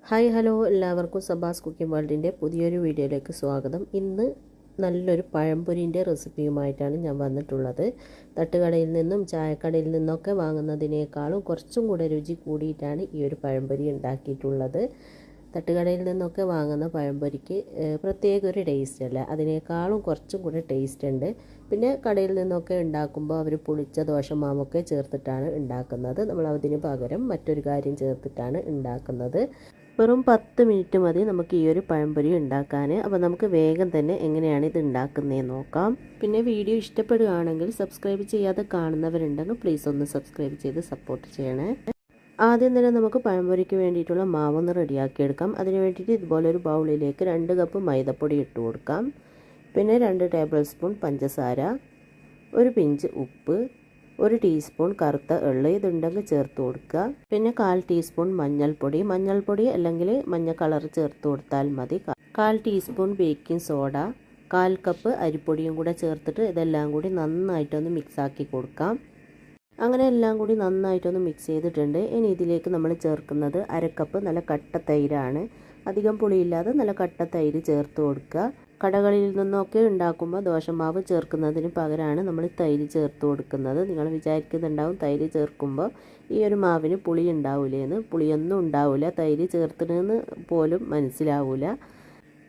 Hi hello എല്ലാവർക്കും Sabas cooking വേൾഡിൻ്റെ പുതിയൊരു വീഡിയോയിലേക്ക് സ്വാഗതം. ഇന്ന് നല്ലൊരു പഴംപൊരിൻ്റെ റെസിപ്പിയുമായിട്ടാണ് ഞാൻ വന്നിട്ടുള്ളത്. തട്ടുകടയിൽ നിന്നും ചായക്കടയിൽ നിന്നൊക്കെ വാങ്ങുന്നതിനേക്കാളും കുറച്ചും കൂടെ രുചി കൂടിയിട്ടാണ് ഈ ഒരു പഴംപൊരി ഉണ്ടാക്കിയിട്ടുള്ളത്. തട്ടുകടയിൽ നിന്നൊക്കെ വാങ്ങുന്ന പഴംപൊരിക്ക് പ്രത്യേക ഒരു ടേസ്റ്റ് അല്ല, അതിനേക്കാളും കുറച്ചും കൂടെ ടേസ്റ്റ് ഉണ്ട്. പിന്നെ കടയിൽ നിന്നൊക്കെ ഉണ്ടാക്കുമ്പോൾ അവർ പുളിച്ച ദോശമാവൊക്കെ ചേർത്തിട്ടാണ് ഉണ്ടാക്കുന്നത്. നമ്മൾ അതിന് പകരം മറ്റൊരു കാര്യം ചേർത്തിട്ടാണ് ഉണ്ടാക്കുന്നത്. വെറും 10 മിനിറ്റ് മതി നമുക്ക് ഈ ഒരു പഴംപൊരി ഉണ്ടാക്കാൻ. അപ്പോൾ നമുക്ക് വേഗം തന്നെ എങ്ങനെയാണ് ഇത് ഉണ്ടാക്കുന്നതെന്ന് നോക്കാം. പിന്നെ വീഡിയോ ഇഷ്ടപ്പെടുകയാണെങ്കിൽ സബ്സ്ക്രൈബ് ചെയ്യാതെ കാണുന്നവരുണ്ടെങ്കിൽ പ്ലീസ് ഒന്ന് സബ്സ്ക്രൈബ് ചെയ്ത് സപ്പോർട്ട് ചെയ്യണേ. ആദ്യം തന്നെ നമുക്ക് പഴംപൊരിക്ക് വേണ്ടിയിട്ടുള്ള മാവൊന്ന് റെഡിയാക്കിയെടുക്കാം. അതിന് വേണ്ടിയിട്ട് ഇതുപോലെ ഒരു ബൗളിലേക്ക് 2 കപ്പ് മൈദപ്പൊടി ഇട്ട് കൊടുക്കാം. പിന്നെ 2 ടേബിൾ സ്പൂൺ പഞ്ചസാര, ഒരു പിഞ്ച് ഉപ്പ്, 1 ടീസ്പൂൺ കറുത്ത എള്ള് ഇതുണ്ടെങ്കിൽ ചേർത്ത് കൊടുക്കുക. പിന്നെ 1/4 ടീസ്പൂൺ മഞ്ഞൾപ്പൊടി അല്ലെങ്കിൽ മഞ്ഞ കളർ ചേർത്ത് കൊടുത്താൽ മതി. 1/4 ടീസ്പൂൺ ബേക്കിംഗ് സോഡ, 1/4 കപ്പ് അരിപ്പൊടിയും കൂടെ ചേർത്തിട്ട് ഇതെല്ലാം കൂടി നന്നായിട്ടൊന്ന് മിക്സാക്കി കൊടുക്കാം. അങ്ങനെ എല്ലാം കൂടി നന്നായിട്ടൊന്ന് മിക്സ് ചെയ്തിട്ടുണ്ട്. ഇനി ഇതിലേക്ക് നമ്മൾ ചേർക്കുന്നത് 1/2 കപ്പ് നല്ല കട്ട തൈരാണ്. അധികം പുളിയില്ലാതെ നല്ല കട്ട തൈര് ചേർത്ത് കൊടുക്കുക. കടകളിൽ നിന്നൊക്കെ ഉണ്ടാക്കുമ്പോൾ ദോശമാവ് ചേർക്കുന്നതിന് പകരമാണ് നമ്മൾ തൈര് ചേർത്ത് കൊടുക്കുന്നത്. നിങ്ങൾ വിചാരിക്കുന്നുണ്ടാവും തൈര് ചേർക്കുമ്പോൾ ഈ ഒരു മാവിന് പുളി ഉണ്ടാവില്ലേന്ന്. പുളിയൊന്നും ഉണ്ടാവില്ല, തൈര് ചേർത്തിട്ടെന്ന് പോലും മനസ്സിലാവില്ല.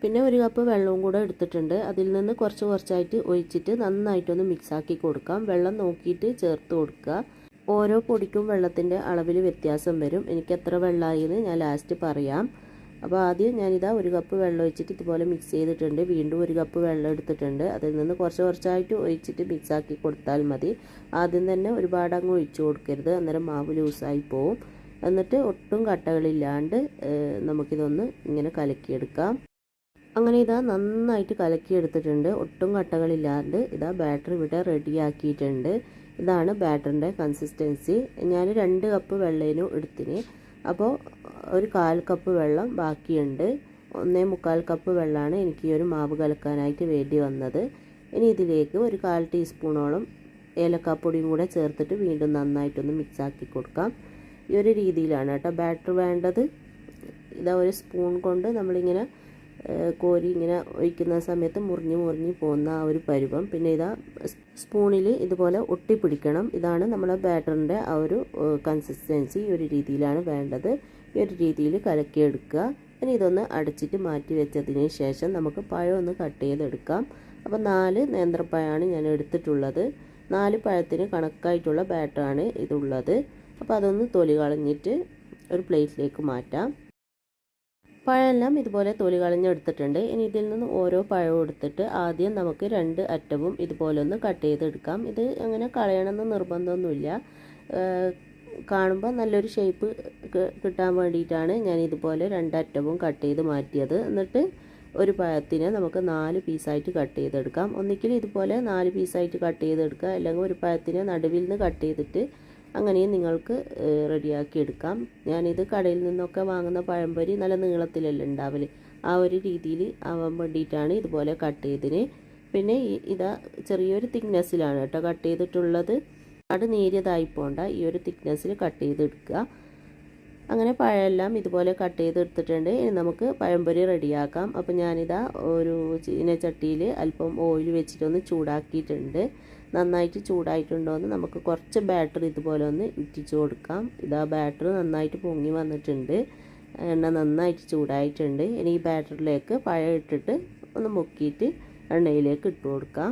പിന്നെ 1 കപ്പ് വെള്ളവും കൂടെ എടുത്തിട്ടുണ്ട്. അതിൽ നിന്ന് കുറച്ചായിട്ട് ഒഴിച്ചിട്ട് നന്നായിട്ടൊന്ന് മിക്സാക്കി കൊടുക്കാം. വെള്ളം നോക്കിയിട്ട് ചേർത്ത് കൊടുക്കുക. ഓരോ പൊടിക്കും വെള്ളത്തിൻ്റെ അളവിൽ വ്യത്യാസം വരും. എനിക്ക് എത്ര വെള്ളമായെന്ന് ഞാൻ ലാസ്റ്റ് പറയാം. അപ്പോൾ ആദ്യം ഞാനിതാ 1 കപ്പ് വെള്ളം ഒഴിച്ചിട്ട് ഇതുപോലെ മിക്സ് ചെയ്തിട്ടുണ്ട്. വീണ്ടും 1 കപ്പ് വെള്ളം എടുത്തിട്ടുണ്ട്. അതിൽ നിന്ന് കുറച്ചായിട്ട് ഒഴിച്ചിട്ട് മിക്സാക്കി കൊടുത്താൽ മതി. ആദ്യം തന്നെ ഒരുപാട് അങ്ങ് ഒഴിച്ചു കൊടുക്കരുത്, അന്നേരം മാവ് ലൂസായി പോവും. എന്നിട്ട് ഒട്ടും കട്ടകളില്ലാണ്ട് നമുക്കിതൊന്ന് ഇങ്ങനെ കലക്കിയെടുക്കാം. അങ്ങനെ ഇതാ നന്നായിട്ട് കലക്കിയെടുത്തിട്ടുണ്ട്. ഒട്ടും കട്ടകളില്ലാണ്ട് ഇതാ ബാറ്റർ ഇവിടെ റെഡിയാക്കിയിട്ടുണ്ട്. ഇതാണ് ബാറ്ററിൻ്റെ കൺസിസ്റ്റൻസി. ഞാൻ 2 കപ്പ് വെള്ളേനും എടുത്തിന്. അപ്പോൾ ഒരു 1/4 കപ്പ് വെള്ളം ബാക്കിയുണ്ട്. 1/4 കപ്പ് വെള്ളമാണ് എനിക്ക് ഈ ഒരു മാവ് കലക്കാനായിട്ട് വേണ്ടി വന്നത്. ഇനി ഇതിലേക്ക് ഒരു 1/4 ടീസ്പൂണോളം ഏലക്കാപ്പൊടിയും കൂടെ ചേർത്തിട്ട് വീണ്ടും നന്നായിട്ടൊന്ന് മിക്സാക്കി കൊടുക്കാം. ഈ ഒരു രീതിയിലാണ് കേട്ടോ ബാറ്റർ വേണ്ടത്. ഇതാ ഒരു സ്പൂൺ കൊണ്ട് നമ്മളിങ്ങനെ കോരി ഇങ്ങനെ ഒഴിക്കുന്ന സമയത്ത് മുറിഞ്ഞ് പോകുന്ന ആ ഒരു പരുവം. പിന്നെ ഇതാ സ്പൂണിൽ ഇതുപോലെ ഒട്ടിപ്പിടിക്കണം. ഇതാണ് നമ്മുടെ ബാറ്ററിൻ്റെ ആ ഒരു കൺസിസ്റ്റൻസി. ഈ ഒരു രീതിയിലാണ് വേണ്ടത്. ഈ ഒരു രീതിയിൽ കലക്കിയെടുക്കുക. ഇനി ഇതൊന്ന് അടച്ചിട്ട് മാറ്റി വെച്ചതിന് ശേഷം നമുക്ക് പഴം ഒന്ന് കട്ട് ചെയ്തെടുക്കാം. അപ്പോൾ 4 നേന്ത്രപ്പഴമാണ് ഞാൻ എടുത്തിട്ടുള്ളത്. 4 പഴത്തിന് കണക്കായിട്ടുള്ള ബാറ്ററാണ് ഇതുള്ളത്. അപ്പോൾ അതൊന്ന് തൊലി കളഞ്ഞിട്ട് ഒരു പ്ലേറ്റിലേക്ക് മാറ്റാം. പഴമെല്ലാം ഇതുപോലെ തൊലി കളഞ്ഞെടുത്തിട്ടുണ്ട്. ഇനി ഇതിൽ നിന്ന് ഓരോ പഴവും എടുത്തിട്ട് ആദ്യം നമുക്ക് 2 അറ്റവും ഇതുപോലെ ഒന്ന് കട്ട് ചെയ്തെടുക്കാം. ഇത് അങ്ങനെ കളയണമെന്ന് നിർബന്ധമൊന്നുമില്ല. കാണുമ്പോൾ നല്ലൊരു ഷേപ്പ് കിട്ടാൻ വേണ്ടിയിട്ടാണ് ഞാൻ ഇതുപോലെ 2 അറ്റവും കട്ട് ചെയ്ത് മാറ്റിയത്. എന്നിട്ട് ഒരു പഴത്തിനെ നമുക്ക് 4 പീസായിട്ട് കട്ട് ചെയ്തെടുക്കാം. ഒന്നിക്കൽ ഇതുപോലെ 4 പീസായിട്ട് കട്ട് ചെയ്തെടുക്കുക, അല്ലെങ്കിൽ ഒരു പഴത്തിനെ നടുവിൽ നിന്ന് കട്ട് ചെയ്തിട്ട് അങ്ങനെയും നിങ്ങൾക്ക് റെഡിയാക്കി എടുക്കാം. ഞാനിത് കടയിൽ നിന്നൊക്കെ വാങ്ങുന്ന പഴംപൊരി നല്ല നീളത്തിലല്ല ഉണ്ടാവല്, ആ ഒരു രീതിയിൽ ആവാൻ വേണ്ടിയിട്ടാണ് ഇതുപോലെ കട്ട് ചെയ്തതിന്. പിന്നെ ഇതാ ചെറിയൊരു തിക്നെസ്സിലാണ് കേട്ടോ കട്ട് ചെയ്തിട്ടുള്ളത്. അത് നേരിയതായി പോണ്ട, ഈ ഒരു തിക്നെസ്സിൽ കട്ട് ചെയ്തെടുക്കുക. അങ്ങനെ പഴമെല്ലാം ഇതുപോലെ കട്ട് ചെയ്തെടുത്തിട്ടുണ്ട്. ഇനി നമുക്ക് പഴംപൊരി റെഡിയാക്കാം. അപ്പോൾ ഞാനിതാ ഒരു ചീനച്ചട്ടിയിൽ അല്പം ഓയിൽ വെച്ചിട്ടൊന്ന് ചൂടാക്കിയിട്ടുണ്ട്. നന്നായിട്ട് ചൂടായിട്ടുണ്ടോയെന്ന് നമുക്ക് കുറച്ച് ബാറ്റർ ഇതുപോലെ ഒന്ന് ഇറ്റിച്ച് കൊടുക്കാം. ഇതാ ബാറ്റർ നന്നായിട്ട് പൊങ്ങി വന്നിട്ടുണ്ട്. എണ്ണ നന്നായിട്ട് ചൂടായിട്ടുണ്ട്. ഇനി ഈ ബാറ്ററിലേക്ക് പഴം ഇട്ടിട്ട് ഒന്ന് മുക്കിയിട്ട് എണ്ണയിലേക്ക് ഇട്ട് കൊടുക്കാം.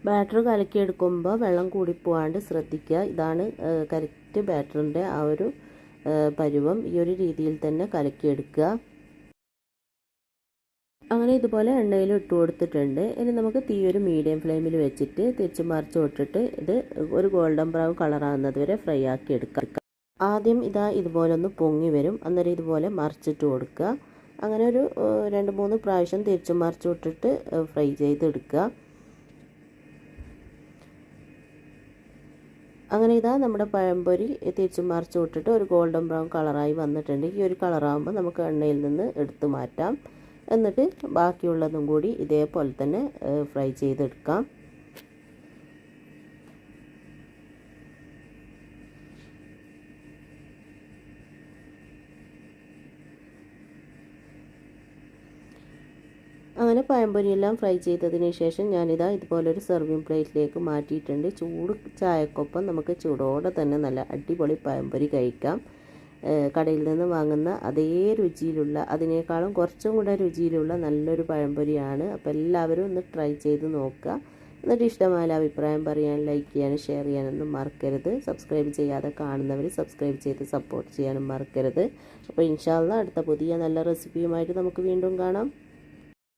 ബാറ്റർ കലക്കിയെടുക്കുമ്പോൾ വെള്ളം കൂടിപ്പോവാണ്ട് ശ്രദ്ധിക്കുക. ഇതാണ് കറക്റ്റ് ബാറ്ററിൻ്റെ ആ ഒരു പരുവം. ഈ ഒരു രീതിയിൽ തന്നെ കലക്കിയെടുക്കുക. അങ്ങനെ ഇതുപോലെ എണ്ണയിൽ ഇട്ട് കൊടുത്തിട്ടുണ്ട്. ഇനി നമുക്ക് തീ ഒരു മീഡിയം ഫ്ലെയിമിൽ വെച്ചിട്ട് തിരിച്ച് മറിച്ച് വിട്ടിട്ട് ഇത് ഒരു ഗോൾഡൻ ബ്രൗൺ കളറാകുന്നത് വരെ ഫ്രൈ ആക്കി എടുക്കാം. ആദ്യം ഇതുപോലെ ഒന്ന് പൊങ്ങി വരും, അന്നേരം ഇതുപോലെ മറിച്ചിട്ട് കൊടുക്കുക. അങ്ങനെ ഒരു 2-3 പ്രാവശ്യം തിരിച്ച് മറിച്ച് വിട്ടിട്ട് ഫ്രൈ ചെയ്തെടുക്കുക. അങ്ങനെ നമ്മുടെ പഴംപൊരി തിരിച്ച് മറിച്ച് വിട്ടിട്ട് ഒരു ഗോൾഡൻ ബ്രൗൺ കളറായി വന്നിട്ടുണ്ട്. ഈ ഒരു കളറാകുമ്പോൾ നമുക്ക് എണ്ണയിൽ നിന്ന് എടുത്ത് മാറ്റാം. എന്നിട്ട് ബാക്കിയുള്ളതും കൂടി ഇതേപോലെ തന്നെ ഫ്രൈ ചെയ്തെടുക്കാം. അങ്ങനെ പഴംപൊരിയെല്ലാം ഫ്രൈ ചെയ്തതിന് ശേഷം ഞാനിതാ ഇതുപോലൊരു സെർവിങ് പ്ലേറ്റിലേക്ക് മാറ്റിയിട്ടുണ്ട്. ചൂട് ചായക്കൊപ്പം നമുക്ക് ചൂടോടെ തന്നെ നല്ല അടിപൊളി പഴംപൊരി കഴിക്കാം. കടയിൽ നിന്ന് വാങ്ങുന്ന അതേ രുചിയിലുള്ള, അതിനേക്കാളും കുറച്ചും കൂടെ രുചിയിലുള്ള നല്ലൊരു പഴംപൊരിയാണ്. അപ്പോൾ എല്ലാവരും ഒന്ന് ട്രൈ ചെയ്ത് നോക്കുക. എന്നിട്ട് ഇഷ്ടമായ അഭിപ്രായം പറയാൻ, ലൈക്ക് ചെയ്യാനും ഷെയർ ചെയ്യാനൊന്നും മറക്കരുത്. സബ്സ്ക്രൈബ് ചെയ്യാതെ കാണുന്നവർ സബ്സ്ക്രൈബ് ചെയ്ത് സപ്പോർട്ട് ചെയ്യാനും മറക്കരുത്. അപ്പോൾ ഇൻഷാ അല്ലാഹ് അടുത്ത പുതിയ നല്ല റെസിപ്പിയുമായിട്ട് നമുക്ക് വീണ്ടും കാണാം.